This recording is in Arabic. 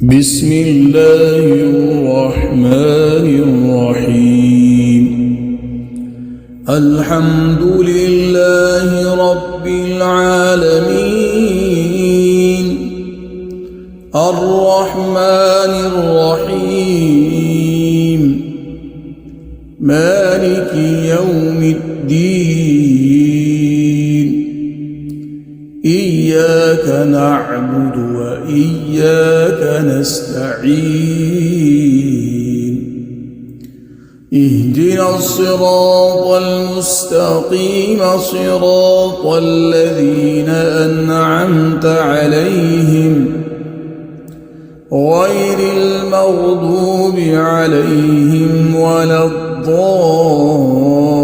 بسم الله الرحمن الرحيم. الحمد لله رب العالمين، الرحمن الرحيم، مالك يوم الدين. إياك نعبد وإياك نستعين. اهدنا الصراط المستقيم، صراط الذين أنعمت عليهم غير المغضوب عليهم ولا الضالين.